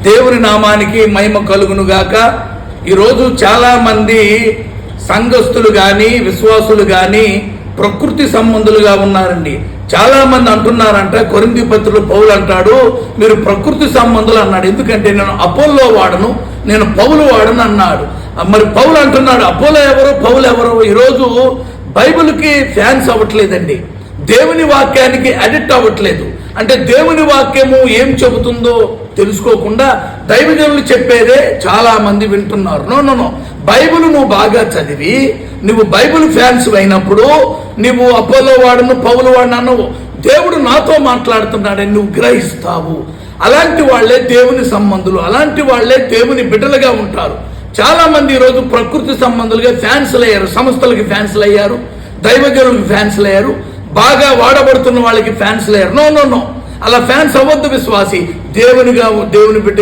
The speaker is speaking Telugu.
దేవుని నామానికి మహిమ కలుగును గాక. ఈరోజు చాలా మంది సంఘస్థులు కానీ విశ్వాసులు కానీ ప్రకృతి సంబంధులుగా ఉన్నారండి. చాలా మంది అంటున్నారంట, కొరింథీ పత్రికలో పౌలు అంటాడు, మీరు ప్రకృతి సంబంధులు అన్నాడు. ఎందుకంటే నేను అపోల్లో వాడను, నేను పౌలు వాడను అన్నాడు. మరి పౌలు అంటున్నాడు, అపోలో ఎవరు, పౌలు ఎవరు? ఈరోజు బైబిల్కి ఫ్యాన్స్ అవ్వట్లేదండి, దేవుని వాక్యానికి అడిక్ట్ అవ్వట్లేదు. అంటే దేవుని వాక్యము ఏం చెబుతుందో తెలుసుకోకుండా దైవజనులు చెప్పేదే చాలా మంది వింటున్నారు. నో, బైబిల్ నువ్వు బాగా చదివి నువ్వు బైబిల్ ఫ్యాన్స్ అయినప్పుడు నువ్వు అపోలో వాడను, పౌలు వాడను అన్నావు, దేవుడు నాతో మాట్లాడుతున్నాడని నువ్వు గ్రహిస్తావు. అలాంటి వాళ్లే దేవుని సంబంధులు, అలాంటి వాళ్లే దేవుని బిడ్డలుగా ఉంటారు. చాలా మంది ఈరోజు ప్రకృతి సంబంధులుగా ఫ్యాన్స్లు అయ్యారు, సంస్థలకి ఫ్యాన్స్లు అయ్యారు, దైవజనులకు ఫ్యాన్స్లు అయ్యారు, బాగా వాడబడుతున్న వాళ్ళకి ఫ్యాన్స్లు అయ్యారు. నో, అలా ఫ్యాన్స్ అవ్వద్దు విశ్వాసి. దేవుని బిడ్డగా